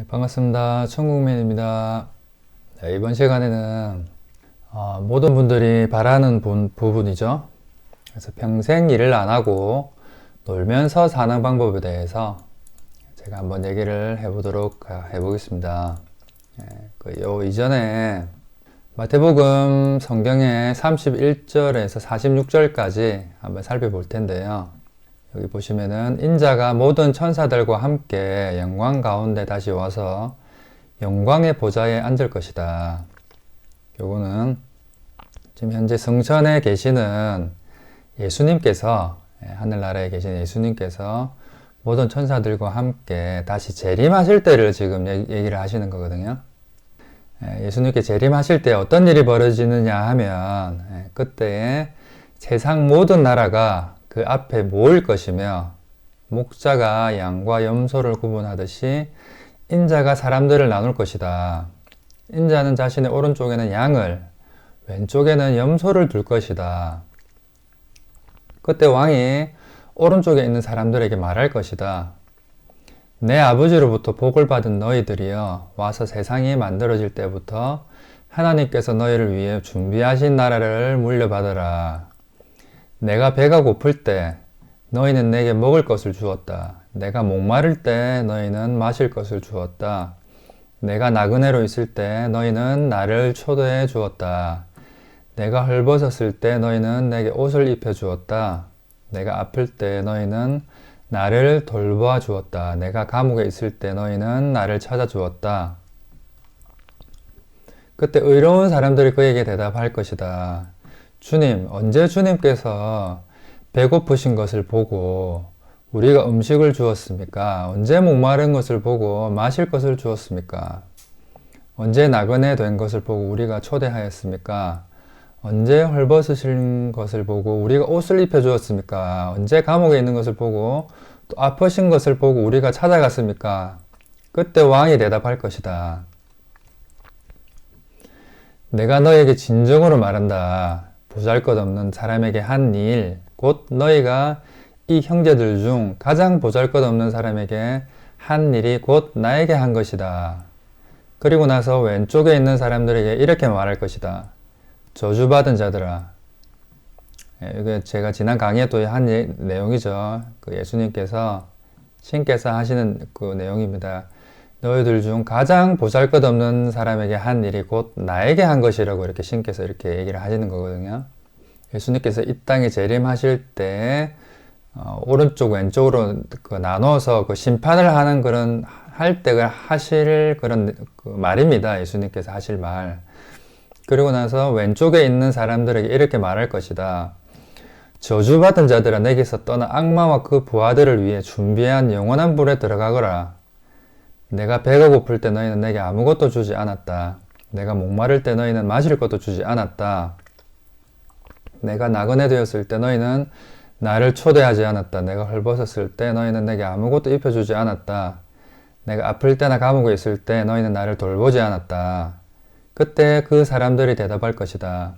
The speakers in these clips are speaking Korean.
네, 반갑습니다. 천국맨입니다. 네, 이번 시간에는 모든 분들이 바라는 부분이죠. 그래서 평생 일을 안 하고 놀면서 사는 방법에 대해서 제가 한번 얘기를 해보겠습니다. 요 이전에 마태복음 성경의 31절에서 46절까지 한번 살펴볼 텐데요. 여기 보시면은 인자가 모든 천사들과 함께 영광 가운데 다시 와서 영광의 보좌에 앉을 것이다. 요거는 지금 현재 성천에 계시는 예수님께서, 하늘나라에 계신 예수님께서 모든 천사들과 함께 다시 재림하실 때를 지금 얘기를 하시는 거거든요. 예수님께 재림하실 때 어떤 일이 벌어지느냐 하면 그때에 세상 모든 나라가 그 앞에 모일 것이며 목자가 양과 염소를 구분하듯이 인자가 사람들을 나눌 것이다. 인자는 자신의 오른쪽에는 양을, 왼쪽에는 염소를 둘 것이다. 그때 왕이 오른쪽에 있는 사람들에게 말할 것이다. 내 아버지로부터 복을 받은 너희들이여, 와서 세상이 만들어질 때부터 하나님께서 너희를 위해 준비하신 나라를 물려받으라. 내가 배가 고플 때 너희는 내게 먹을 것을 주었다. 내가 목마를 때 너희는 마실 것을 주었다. 내가 나그네로 있을 때 너희는 나를 초대해 주었다. 내가 헐벗었을 때 너희는 내게 옷을 입혀 주었다. 내가 아플 때 너희는 나를 돌보아 주었다. 내가 감옥에 있을 때 너희는 나를 찾아 주었다. 그때 의로운 사람들이 그에게 대답할 것이다. 주님, 언제 주님께서 배고프신 것을 보고 우리가 음식을 주었습니까? 언제 목마른 것을 보고 마실 것을 주었습니까? 언제 나그네 된 것을 보고 우리가 초대하였습니까? 언제 헐벗으신 것을 보고 우리가 옷을 입혀 주었습니까? 언제 감옥에 있는 것을 보고 또 아프신 것을 보고 우리가 찾아갔습니까? 그때 왕이 대답할 것이다. 내가 너에게 진정으로 말한다. 보잘것없는 사람에게 한 일, 곧 너희가 이 형제들 중 가장 보잘것없는 사람에게 한 일이 곧 나에게 한 것이다. 그리고 나서 왼쪽에 있는 사람들에게 이렇게 말할 것이다. 저주받은 자들아. 이게 제가 지난 강의에도 한 내용이죠. 그 예수님께서 신께서 하시는 그 내용입니다. 너희들 중 가장 보잘것없는 사람에게 한 일이 곧 나에게 한 것이라고 이렇게 신께서 이렇게 얘기를 하시는 거거든요. 예수님께서 이 땅에 재림하실 때 오른쪽 왼쪽으로 나눠서 심판을 하는 그런 할 때 하실 그런 말입니다. 예수님께서 하실 말. 그리고 나서 왼쪽에 있는 사람들에게 이렇게 말할 것이다. 저주받은 자들아, 내게서 떠나 악마와 그 부하들을 위해 준비한 영원한 불에 들어가거라. 내가 배가 고플 때 너희는 내게 아무것도 주지 않았다. 내가 목마를 때 너희는 마실 것도 주지 않았다. 내가 나그네 되었을 때 너희는 나를 초대하지 않았다. 내가 헐벗었을 때 너희는 내게 아무것도 입혀주지 않았다. 내가 아플 때나 감옥에 있을 때 너희는 나를 돌보지 않았다. 그때 그 사람들이 대답할 것이다.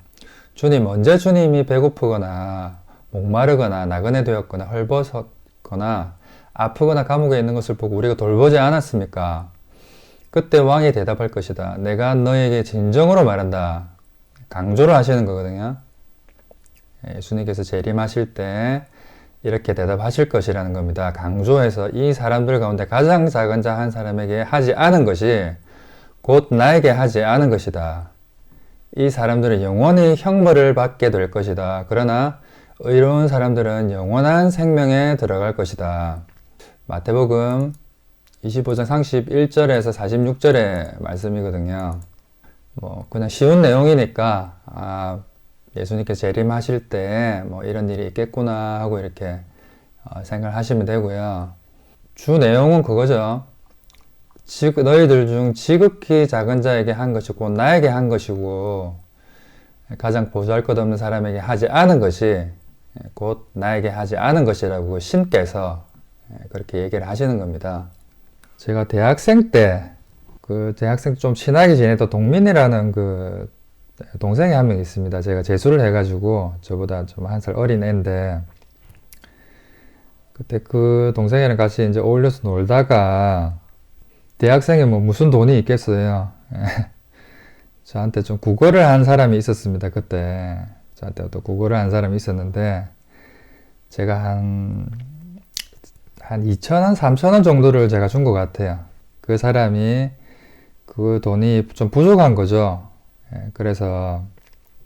주님, 언제 주님이 배고프거나 목마르거나 나그네 되었거나 헐벗었거나 아프거나 감옥에 있는 것을 보고 우리가 돌보지 않았습니까? 그때 왕이 대답할 것이다. 내가 너에게 진정으로 말한다. 강조를 하시는 거거든요. 예수님께서 재림하실 때 이렇게 대답하실 것이라는 겁니다. 강조해서 이 사람들 가운데 가장 작은 자 한 사람에게 하지 않은 것이 곧 나에게 하지 않은 것이다. 이 사람들은 영원히 형벌을 받게 될 것이다. 그러나 의로운 사람들은 영원한 생명에 들어갈 것이다. 마태복음 25장 31절에서 46절의 말씀이거든요. 그냥 쉬운 내용이니까, 예수님께서 재림하실 때 이런 일이 있겠구나 하고 이렇게 생각을 하시면 되고요. 주 내용은 그거죠. 너희들 중 지극히 작은 자에게 한 것이 곧 나에게 한 것이고, 가장 보잘것없는 사람에게 하지 않은 것이 곧 나에게 하지 않은 것이라고 신께서 그렇게 얘기를 하시는 겁니다. 제가 대학생 때, 대학생 좀 친하게 지내던 동민이라는 동생이 한 명 있습니다. 제가 재수를 해가지고 저보다 좀 한 살 어린 애인데, 그때 그 동생이랑 같이 이제 어울려서 놀다가 대학생에 뭐 무슨 돈이 있겠어요. 저한테 좀 국어를 한 사람이 있었습니다. 그때 저한테 또 국어를 한 사람이 있었는데 제가 한 2,000원, 3,000원 정도를 제가 준 것 같아요. 그 사람이 그 돈이 좀 부족한 거죠. 그래서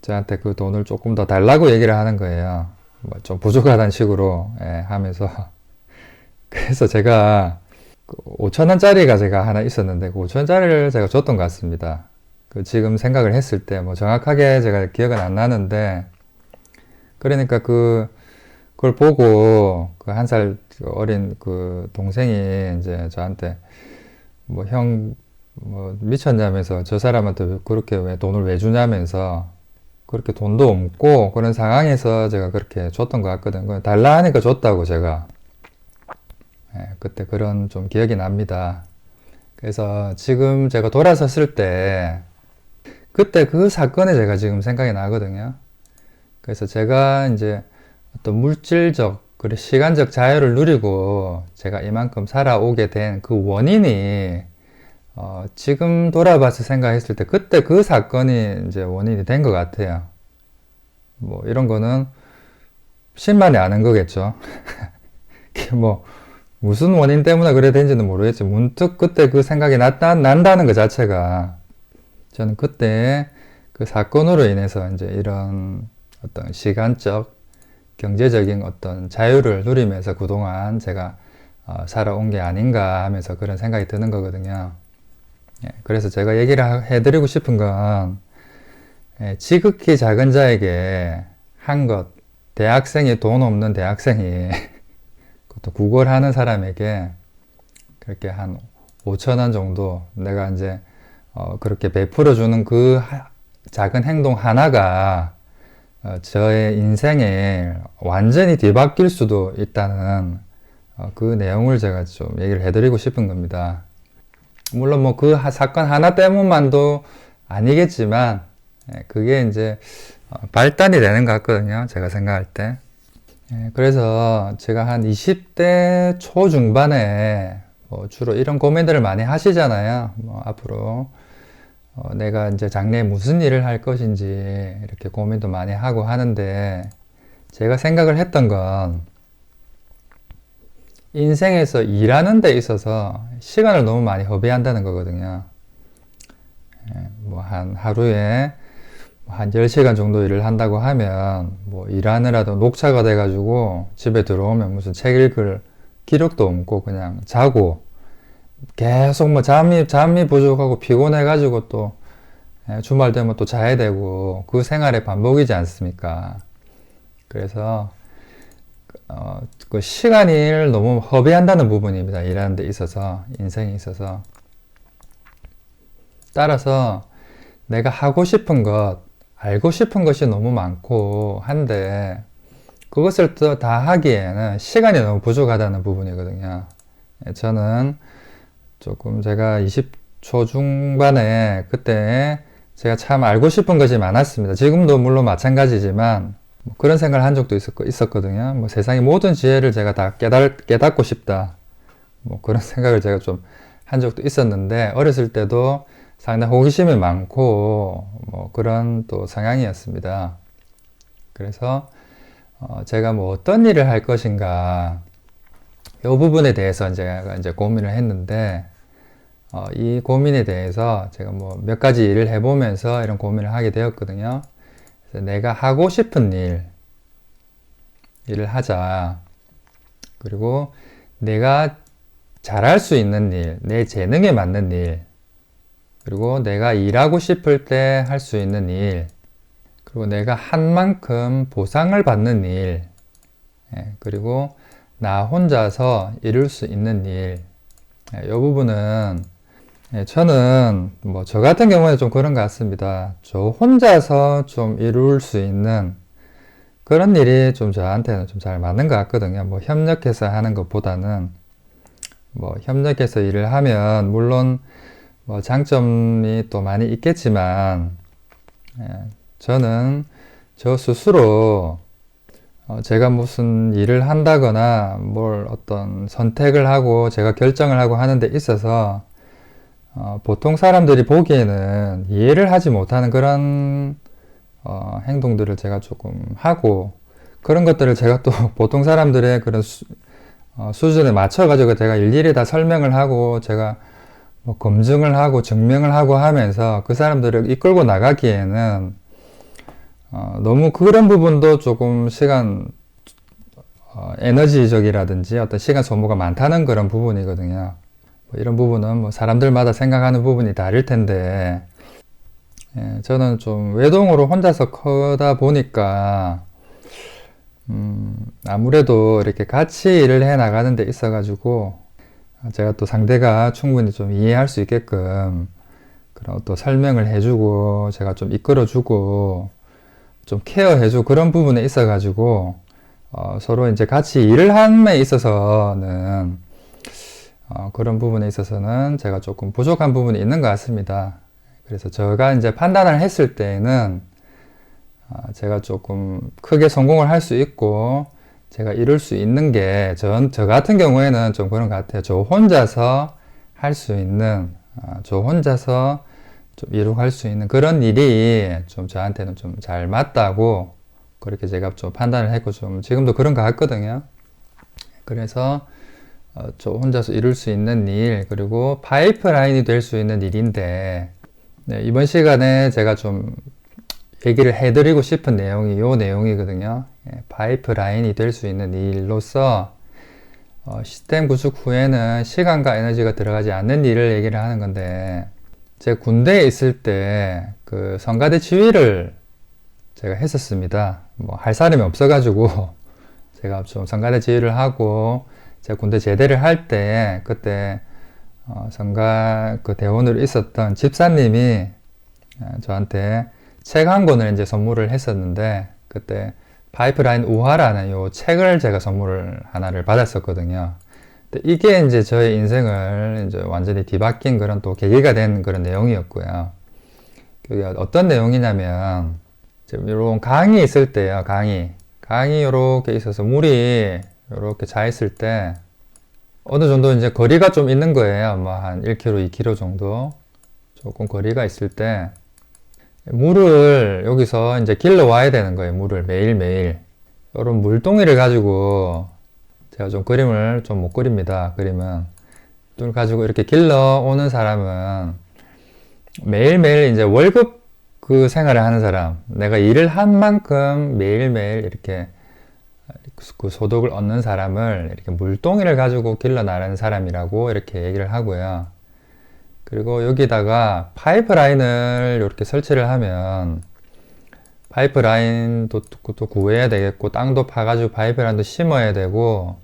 저한테 그 돈을 조금 더 달라고 얘기를 하는 거예요. 뭐 좀 부족하다는 식으로 하면서 그래서 제가 5,000원짜리가 제가 하나 있었는데 그 5,000원짜리를 제가 줬던 것 같습니다. 그 지금 생각을 했을 때 뭐 정확하게 제가 기억은 안 나는데 그러니까 그걸 보고 그 1살 어린 그 동생이 이제 저한테 뭐 형 뭐 미쳤냐면서 저 사람한테 그렇게 왜 돈을 왜 주냐면서 그렇게 돈도 없고 그런 상황에서 제가 그렇게 줬던 것 같거든요. 달라 하니까 줬다고 제가 그때 그런 좀 기억이 납니다. 그래서 지금 제가 돌아섰을 때 그때 그 사건에 제가 지금 생각이 나거든요. 그래서 제가 이제 어떤 물질적 그리고 시간적 자유를 누리고 제가 이만큼 살아오게 된 그 원인이 지금 돌아봐서 생각했을 때 그때 그 사건이 이제 원인이 된 것 같아요. 뭐 이런 거는 신만이 아는 거겠죠. 뭐 무슨 원인 때문에 그래 된지는 모르겠지. 문득 그때 그 생각이 난다는 것 자체가 저는 그때 그 사건으로 인해서 이제 이런 어떤 시간적, 경제적인 어떤 자유를 누리면서 그동안 제가 살아온 게 아닌가 하면서 그런 생각이 드는 거거든요. 그래서 제가 얘기를 해드리고 싶은 건 지극히 작은 자에게 한 것, 대학생이 돈 없는 대학생이 또 국어를 하는 사람에게 그렇게 한 5,000원 정도 내가 이제 그렇게 베풀어 주는 그 작은 행동 하나가 저의 인생에 완전히 뒤바뀔 수도 있다는 그 내용을 제가 좀 얘기를 해드리고 싶은 겁니다. 물론 뭐 그 사건 하나 때문만도 아니겠지만 그게 이제 발단이 되는 것 같거든요. 제가 생각할 때. 그래서 제가 한 20대 초중반에 뭐 주로 이런 고민들을 많이 하시잖아요. 뭐 앞으로 내가 이제 장래에 무슨 일을 할 것인지 이렇게 고민도 많이 하고 하는데 제가 생각을 했던 건 인생에서 일하는 데 있어서 시간을 너무 많이 허비한다는 거거든요. 뭐 한 하루에 한 10시간 정도 일을 한다고 하면 뭐 일하느라도 녹차가 돼가지고 집에 들어오면 무슨 책 읽을 기력도 없고 그냥 자고 계속 뭐 잠이 부족하고 피곤해가지고 또 주말 되면 또 자야 되고 그 생활의 반복이지 않습니까? 그래서 그 시간을 너무 허비한다는 부분입니다. 일하는 데 있어서 인생에 있어서 따라서 내가 하고 싶은 것 알고 싶은 것이 너무 많고 한데 그것을 또 다 하기에는 시간이 너무 부족하다는 부분이거든요. 저는 조금 제가 20초 중반에 그때 제가 참 알고 싶은 것이 많았습니다. 지금도 물론 마찬가지지만 뭐 그런 생각을 한 적도 있었거든요. 뭐 세상의 모든 지혜를 제가 다 깨닫고 싶다. 뭐 그런 생각을 제가 좀 한 적도 있었는데 어렸을 때도 상당히 호기심이 많고 뭐 그런 또 성향이었습니다. 그래서 제가 뭐 어떤 일을 할 것인가 이 부분에 대해서 제가 이제 고민을 했는데 이 고민에 대해서 제가 뭐 몇 가지 일을 해보면서 이런 고민을 하게 되었거든요. 그래서 내가 하고 싶은 일을 하자. 그리고 내가 잘할 수 있는 일, 내 재능에 맞는 일, 그리고 내가 일하고 싶을 때 할 수 있는 일, 그리고 내가 한 만큼 보상을 받는 일, 그리고 나 혼자서 이룰 수 있는 일, 이 부분은 저는 뭐 저 같은 경우에 좀 그런 것 같습니다. 저 혼자서 좀 이룰 수 있는 그런 일이 좀 저한테는 좀 잘 맞는 것 같거든요. 뭐 협력해서 하는 것보다는 뭐 협력해서 일을 하면 물론 뭐 장점이 또 많이 있겠지만 저는 저 스스로 제가 무슨 일을 한다거나 뭘 어떤 선택을 하고 제가 결정을 하고 하는 데 있어서 보통 사람들이 보기에는 이해를 하지 못하는 그런 행동들을 제가 조금 하고, 그런 것들을 제가 또 보통 사람들의 그런 수준에 맞춰가지고 제가 일일이 다 설명을 하고, 제가 뭐 검증을 하고 증명을 하고 하면서 그 사람들을 이끌고 나가기에는 너무 그런 부분도 조금 에너지적이라든지 어떤 시간 소모가 많다는 그런 부분이거든요. 뭐 이런 부분은 뭐 사람들마다 생각하는 부분이 다를 텐데, 저는 좀 외동으로 혼자서 커다 보니까, 아무래도 이렇게 같이 일을 해 나가는 데 있어가지고, 제가 또 상대가 충분히 좀 이해할 수 있게끔 그런 또 설명을 해주고, 제가 좀 이끌어주고, 좀 케어해주고 그런 부분에 있어가지고, 서로 이제 같이 일을 함에 있어서는, 그런 부분에 있어서는 제가 조금 부족한 부분이 있는 것 같습니다. 그래서 제가 이제 판단을 했을 때에는, 제가 조금 크게 성공을 할 수 있고, 제가 이룰 수 있는 게, 저 같은 경우에는 좀 그런 것 같아요. 저 혼자서 할 수 있는, 저 혼자서 좀 이루고 수 있는 그런 일이 좀 저한테는 좀 잘 맞다고, 그렇게 제가 좀 판단을 했고, 좀 지금도 그런 것 같거든요. 그래서, 저 혼자서 이룰 수 있는 일, 그리고 파이프라인이 될 수 있는 일인데, 네, 이번 시간에 제가 좀 얘기를 해드리고 싶은 내용이 요 내용이거든요. 파이프라인이 될 수 있는 일로서 시스템 구축 후에는 시간과 에너지가 들어가지 않는 일을 얘기를 하는 건데, 제가 군대에 있을 때 그 성가대 지휘를 제가 했었습니다. 뭐 할 사람이 없어가지고 제가 좀 성가대 지휘를 하고, 제가 군대 제대를 할 때 그때 성가 그 대원으로 있었던 집사님이 저한테 책 한 권을 이제 선물을 했었는데, 그때 파이프라인 우화라는 요 책을 제가 선물을 하나를 받았었거든요. 근데 이게 이제 저의 인생을 이제 완전히 뒤바뀐 그런 또 계기가 된 그런 내용이었고요. 그게 어떤 내용이냐면, 이런 강이 있을 때요, 강이 이렇게 있어서 물이 이렇게 차 있을 때 어느 정도 이제 거리가 좀 있는 거예요. 뭐 한 1km, 2km 정도 조금 거리가 있을 때 물을 여기서 이제 길러 와야 되는 거예요. 물을 매일매일. 이런 물동이를 가지고, 제가 좀 그림을 좀 못 그립니다. 그림은. 또 가지고 이렇게 길러 오는 사람은 매일매일 이제 월급 그 생활을 하는 사람, 내가 일을 한 만큼 매일매일 이렇게 그 소득을 얻는 사람을 이렇게 물동이를 가지고 길러 나가는 사람이라고 이렇게 얘기를 하고요. 그리고 여기다가 파이프라인을 이렇게 설치를 하면, 파이프라인도 또 구해야 되겠고, 땅도 파가지고 파이프라인도 심어야 되고,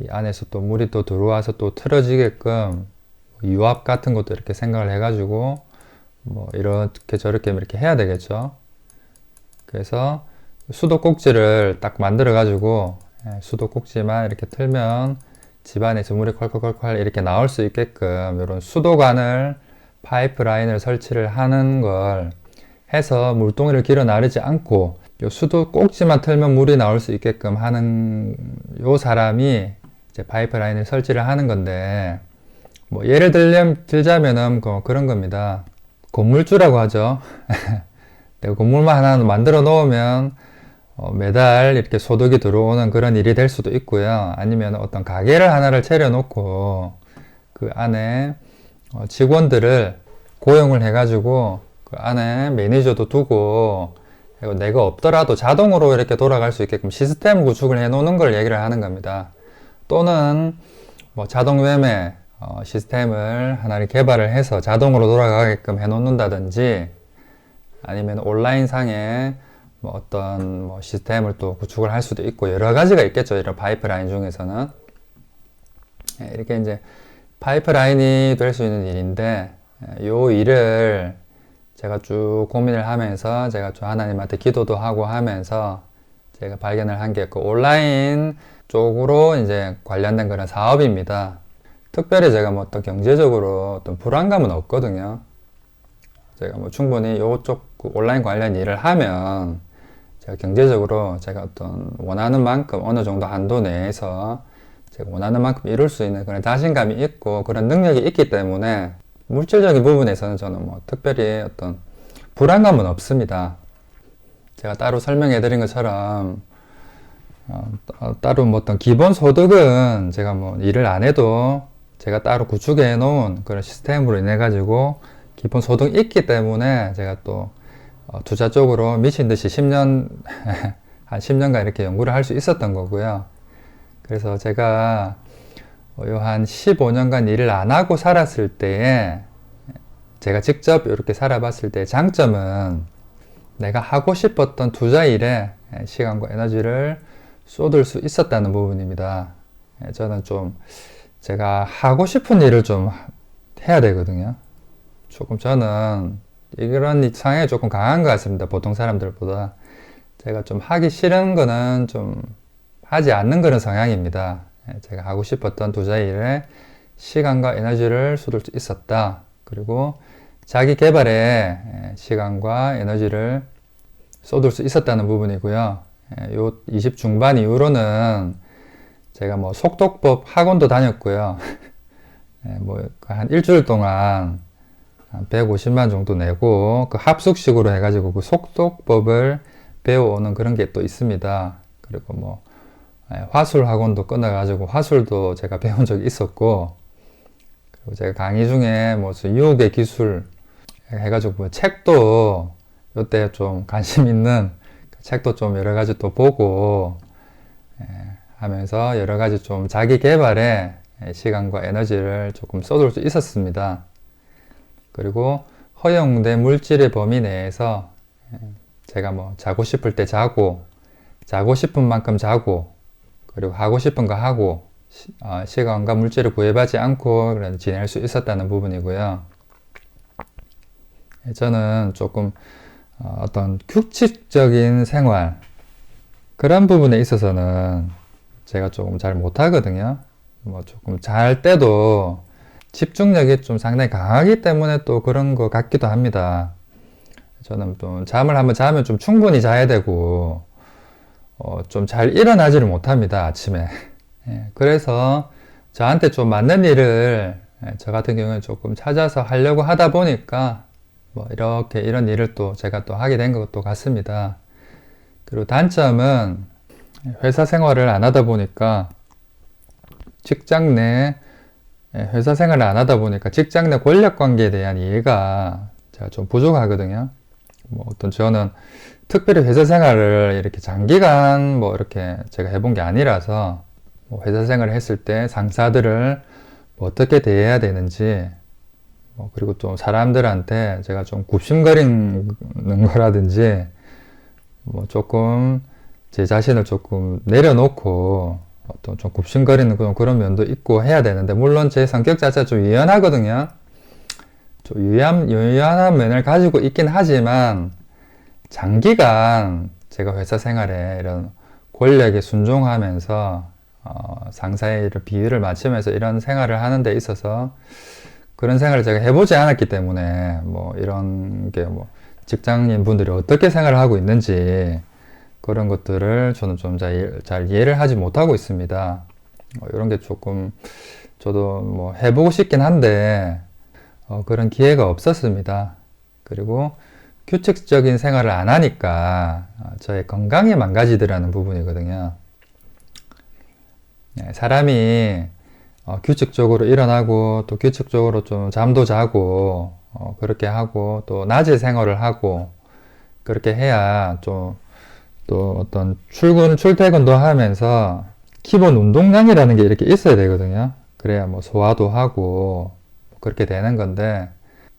이 안에서 또 물이 또 들어와서 또 틀어지게끔 유압 같은 것도 이렇게 생각을 해가지고 뭐 이렇게 저렇게 이렇게 해야 되겠죠. 그래서 수도꼭지를 딱 만들어 가지고 수도꼭지만 이렇게 틀면 집안에서 물이 콸콸콸콸 이렇게 나올 수 있게끔 이런 수도관을, 파이프라인을 설치를 하는 걸 해서 물동이를 길어 나르지 않고 요 수도꼭지만 틀면 물이 나올 수 있게끔 하는 요 사람이 이제 파이프라인을 설치를 하는 건데, 뭐 예를 들자면은 그런 겁니다. 건물주라고 하죠. 내가 건물만 하나 만들어 놓으면 매달 이렇게 소득이 들어오는 그런 일이 될 수도 있고요. 아니면 어떤 가게를 하나를 차려놓고 그 안에 직원들을 고용을 해가지고 그 안에 매니저도 두고, 그리고 내가 없더라도 자동으로 이렇게 돌아갈 수 있게끔 시스템 구축을 해 놓는 걸 얘기를 하는 겁니다. 또는 뭐 자동 매매 시스템을 하나를 개발을 해서 자동으로 돌아가게끔 해 놓는다든지, 아니면 온라인 상에 뭐 어떤 뭐 시스템을 또 구축을 할 수도 있고, 여러 가지가 있겠죠. 이런 파이프라인 중에서는. 이렇게 이제 파이프라인이 될 수 있는 일인데, 요 일을 제가 쭉 고민을 하면서, 제가 좀 하나님한테 기도도 하고 하면서 제가 발견을 한 게 그 온라인 쪽으로 이제 관련된 그런 사업입니다. 특별히 제가 뭐 어떤 경제적으로 어떤 불안감은 없거든요. 제가 뭐 충분히 요쪽 온라인 관련 일을 하면 제가 경제적으로 제가 어떤 원하는 만큼 어느 정도 한도 내에서 제가 원하는 만큼 이룰 수 있는 그런 자신감이 있고 그런 능력이 있기 때문에 물질적인 부분에서는 저는 뭐 특별히 어떤 불안감은 없습니다. 제가 따로 설명해 드린 것처럼 따로 뭐 어떤 기본 소득은 제가 뭐 일을 안 해도 제가 따로 구축해 놓은 그런 시스템으로 인해 가지고 기본 소득이 있기 때문에 제가 또 투자 쪽으로 미친 듯이 10년 한 10년간 이렇게 연구를 할 수 있었던 거고요. 그래서 제가 요 한 15년간 일을 안 하고 살았을 때에 제가 직접 이렇게 살아봤을 때 장점은 내가 하고 싶었던 투자 일에 시간과 에너지를 쏟을 수 있었다는 부분입니다. 저는 좀 제가 하고 싶은 일을 좀 해야 되거든요. 조금 저는 이런 상황에 조금 강한 것 같습니다. 보통 사람들보다. 제가 좀 하기 싫은 거는 좀 하지 않는 그런 성향입니다. 제가 하고 싶었던 투자 일에 시간과 에너지를 쏟을 수 있었다. 그리고 자기 개발에 시간과 에너지를 쏟을 수 있었다는 부분이고요. 요 20 중반 이후로는 제가 뭐 속독법 학원도 다녔고요. 뭐 한 일주일 동안 한 150만 정도 내고 그 합숙식으로 해가지고 그 속독법을 배워오는 그런 게 또 있습니다. 그리고 뭐 화술 학원도 끊어가지고 화술도 제가 배운 적이 있었고, 그리고 제가 강의 중에 무슨 유혹의 기술 해가지고 뭐 책도 요때 좀 관심 있는 책도 좀 여러 가지 또 보고 하면서 여러 가지 좀 자기 개발에 시간과 에너지를 조금 쏟을 수 있었습니다. 그리고 허용된 물질의 범위 내에서 제가 뭐 자고 싶을 때 자고, 자고 싶은 만큼 자고, 그리고 하고 싶은 거 하고, 시간과 물질을 구애받지 않고 지낼 수 있었다는 부분이고요. 저는 조금 어떤 규칙적인 생활, 그런 부분에 있어서는 제가 조금 잘 못하거든요. 뭐 조금 잘 때도 집중력이 좀 상당히 강하기 때문에 또 그런 것 같기도 합니다. 저는 또 잠을 한번 자면 좀 충분히 자야 되고, 좀 잘 일어나지를 못합니다, 아침에. 그래서 저한테 좀 맞는 일을, 저 같은 경우는 조금 찾아서 하려고 하다 보니까, 뭐, 이렇게 이런 일을 또 제가 또 하게 된 것도 같습니다. 그리고 단점은 회사 생활을 안 하다 보니까, 직장 내, 회사 생활을 안 하다 보니까 직장 내 권력 관계에 대한 이해가 제가 좀 부족하거든요. 뭐 어떤 저는 특별히 회사 생활을 이렇게 장기간 뭐 이렇게 제가 해본 게 아니라서 뭐 회사 생활을 했을 때 상사들을 뭐 어떻게 대해야 되는지 뭐 그리고 좀 사람들한테 제가 좀 굽신거리는 거라든지 뭐 조금 제 자신을 조금 내려놓고 어떤 좀 굽신거리는 그런 면도 있고 해야 되는데 물론 제 성격 자체가 좀 유연하거든요. 좀 유연한 면을 가지고 있긴 하지만 장기간 제가 회사 생활에 이런 권력에 순종하면서 상사의 이런 비위를 맞추면서 이런 생활을 하는 데 있어서 그런 생활을 제가 해보지 않았기 때문에 뭐 이런 게 뭐 직장인 분들이 어떻게 생활을 하고 있는지 그런 것들을 저는 좀 잘 이해를 하지 못하고 있습니다. 이런 게 조금 저도 뭐 해보고 싶긴 한데 그런 기회가 없었습니다. 그리고 규칙적인 생활을 안 하니까 저의 건강이 망가지더라는 부분이거든요. 사람이 규칙적으로 일어나고 또 규칙적으로 좀 잠도 자고 그렇게 하고 또 낮에 생활을 하고 그렇게 해야 좀 또 어떤 출퇴근도 하면서 기본 운동량이라는 게 이렇게 있어야 되거든요. 그래야 뭐 소화도 하고 그렇게 되는 건데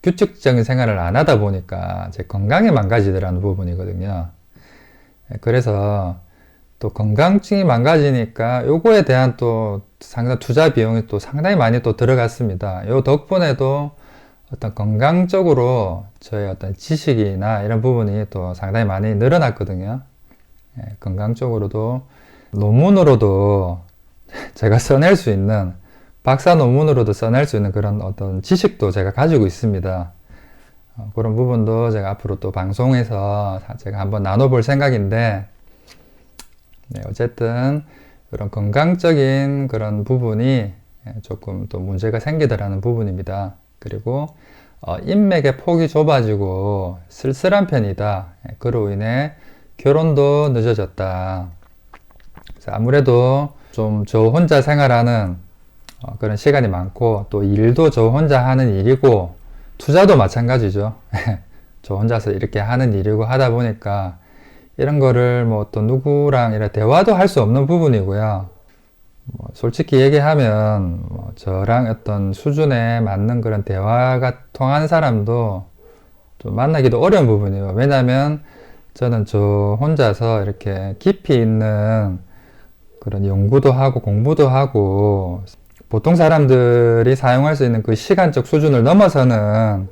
규칙적인 생활을 안 하다 보니까 제 건강이 망가지더라는 부분이거든요. 그래서 또 건강증이 망가지니까 요거에 대한 또 상당 투자 비용이 또 상당히 많이 또 들어갔습니다. 요 덕분에도 어떤 건강적으로 저의 어떤 지식이나 이런 부분이 또 상당히 많이 늘어났거든요. 건강적으로도 논문으로도 제가 써낼 수 있는 박사 논문으로도 써낼 수 있는 그런 어떤 지식도 제가 가지고 있습니다. 그런 부분도 제가 앞으로 또 방송에서 제가 한번 나눠볼 생각인데, 네, 어쨌든 그런 건강적인 그런 부분이 조금 또 문제가 생기더라는 부분입니다. 그리고 인맥의 폭이 좁아지고 쓸쓸한 편이다. 그로 인해 결혼도 늦어졌다. 그래서 아무래도 좀 저 혼자 생활하는 그런 시간이 많고, 또 일도 저 혼자 하는 일이고, 투자도 마찬가지죠. 저 혼자서 이렇게 하는 일이고 하다 보니까 이런 거를 뭐 또 누구랑 이렇게 대화도 할 수 없는 부분이고요. 뭐 솔직히 얘기하면 뭐 저랑 어떤 수준에 맞는 그런 대화가 통하는 사람도 좀 만나기도 어려운 부분이에요. 왜냐하면 저는 저 혼자서 이렇게 깊이 있는 그런 연구도 하고 공부도 하고, 보통 사람들이 사용할 수 있는 그 시간적 수준을 넘어서는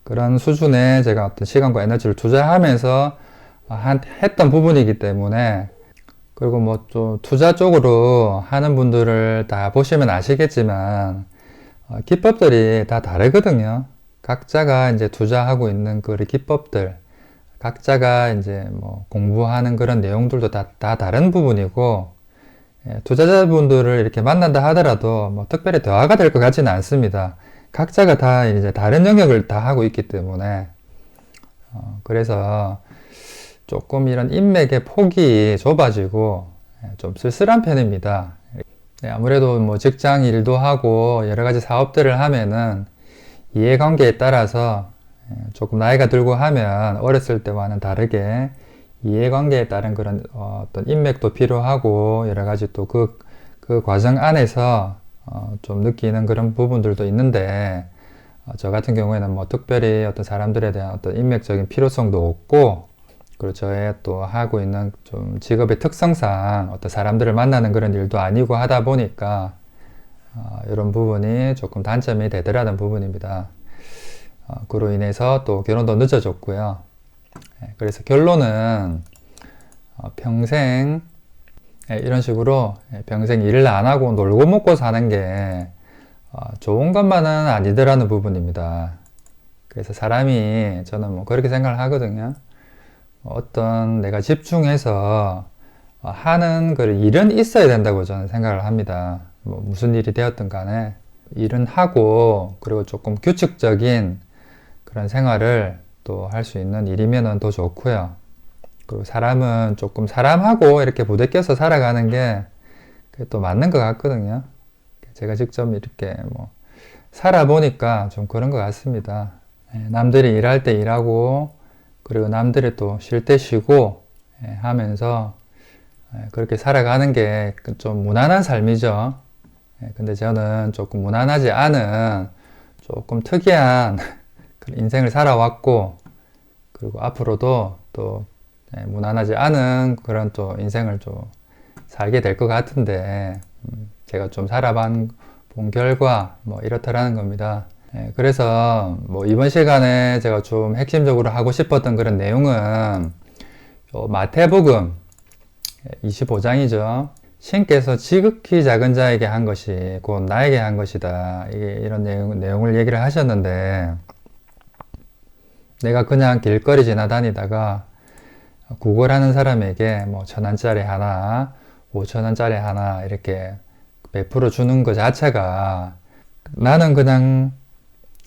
그런 수준에 제가 어떤 시간과 에너지를 투자하면서 했던 부분이기 때문에, 그리고 뭐 좀 투자 쪽으로 하는 분들을 다 보시면 아시겠지만 기법들이 다 다르거든요. 각자가 이제 투자하고 있는 그 기법들, 각자가 이제 뭐 공부하는 그런 내용들도 다 다른 부분이고, 투자자분들을 이렇게 만난다 하더라도 뭐 특별히 대화가 될 것 같지는 않습니다. 각자가 다 이제 다른 영역을 다 하고 있기 때문에, 그래서 조금 이런 인맥의 폭이 좁아지고 좀 쓸쓸한 편입니다. 아무래도 뭐 직장 일도 하고 여러 가지 사업들을 하면은 이해관계에 따라서 조금 나이가 들고 하면 어렸을 때와는 다르게 이해관계에 따른 그런 어떤 인맥도 필요하고, 여러 가지 또 그 과정 안에서 좀 느끼는 그런 부분들도 있는데, 저 같은 경우에는 뭐 특별히 어떤 사람들에 대한 어떤 인맥적인 필요성도 없고, 그리고 저의 또 하고 있는 좀 직업의 특성상 어떤 사람들을 만나는 그런 일도 아니고 하다 보니까 이런 부분이 조금 단점이 되더라는 부분입니다. 그로 인해서 또 결혼도 늦어졌고요. 그래서 결론은 평생 이런 식으로 평생 일을 안 하고 놀고 먹고 사는 게 좋은 것만은 아니더라는 부분입니다. 그래서 사람이, 저는 뭐 그렇게 생각을 하거든요. 어떤 내가 집중해서 하는 그 일은 있어야 된다고 저는 생각을 합니다. 뭐 무슨 일이 되었든 간에 일은 하고, 그리고 조금 규칙적인 그런 생활을 또 할 수 있는 일이면은 더 좋고요. 그리고 사람은 조금 사람하고 이렇게 부대껴서 살아가는 게 또 맞는 것 같거든요. 제가 직접 이렇게 뭐 살아보니까 좀 그런 것 같습니다. 남들이 일할 때 일하고, 그리고 남들이 또 쉴 때 쉬고 하면서 그렇게 살아가는 게 좀 무난한 삶이죠. 근데 저는 조금 무난하지 않은 조금 특이한 그런 인생을 살아왔고, 그리고 앞으로도 또 무난하지 않은 그런 또 인생을 좀 살게 될 것 같은데, 제가 좀 살아본 결과 뭐 이렇다라는 겁니다. 그래서 뭐 이번 시간에 제가 좀 핵심적으로 하고 싶었던 그런 내용은 마태복음 25장이죠. 신께서 지극히 작은 자에게 한 것이 곧 나에게 한 것이다. 이런 내용을 얘기를 하셨는데, 내가 그냥 길거리 지나다니다가 구걸하는 사람에게 뭐 1,000원짜리 하나, 5,000원짜리 하나 이렇게 베풀어 주는 것 자체가, 나는 그냥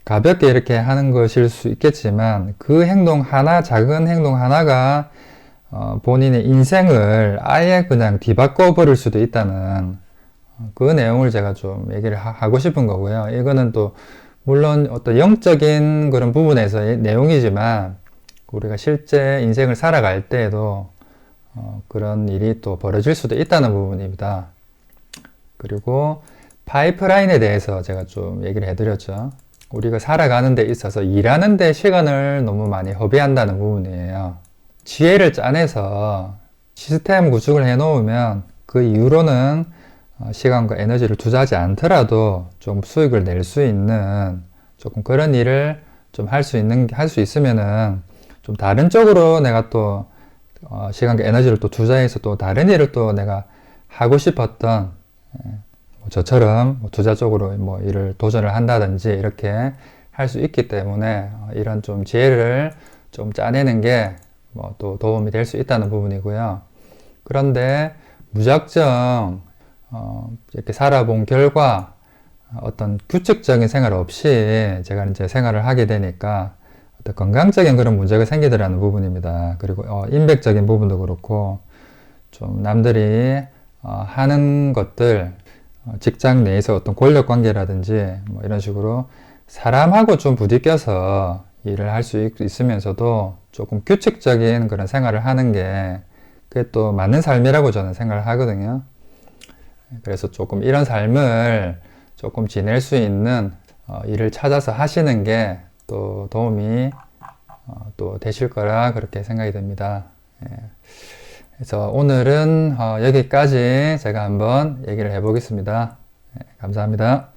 가볍게 이렇게 하는 것일 수 있겠지만, 그 행동 하나, 작은 행동 하나가 본인의 인생을 아예 그냥 뒤바꿔 버릴 수도 있다는 그 내용을 제가 좀 얘기를 하고 싶은 거고요. 이거는 또 물론 어떤 영적인 그런 부분에서의 내용이지만, 우리가 실제 인생을 살아갈 때에도 그런 일이 또 벌어질 수도 있다는 부분입니다. 그리고 파이프라인에 대해서 제가 좀 얘기를 해드렸죠. 우리가 살아가는 데 있어서 일하는 데 시간을 너무 많이 허비한다는 부분이에요. 지혜를 짜내서 시스템 구축을 해 놓으면 그 이후로는 시간과 에너지를 투자하지 않더라도 좀 수익을 낼 수 있는 조금 그런 일을 좀 할 수 있으면은 좀 다른 쪽으로 내가 또 시간과 에너지를 또 투자해서 또 다른 일을 또 내가 하고 싶었던, 저처럼 투자 쪽으로 뭐 일을 도전을 한다든지 이렇게 할 수 있기 때문에 이런 좀 지혜를 좀 짜내는 게 뭐 또 도움이 될 수 있다는 부분이고요. 그런데 무작정 이렇게 살아본 결과 어떤 규칙적인 생활 없이 제가 이제 생활을 하게 되니까 어떤 건강적인 그런 문제가 생기더라는 부분입니다. 그리고 인백적인 부분도 그렇고 좀 남들이 하는 것들 직장 내에서 어떤 권력 관계라든지 뭐 이런 식으로 사람하고 좀 부딪혀서 일을 할 수 있으면서도 조금 규칙적인 그런 생활을 하는 게 그게 또 맞는 삶이라고 저는 생각을 하거든요. 그래서 조금 이런 삶을 조금 지낼 수 있는 일을 찾아서 하시는 게 또 도움이 또 되실 거라 그렇게 생각이 됩니다. 예. 그래서 오늘은 여기까지 제가 한번 얘기를 해보겠습니다. 예, 감사합니다.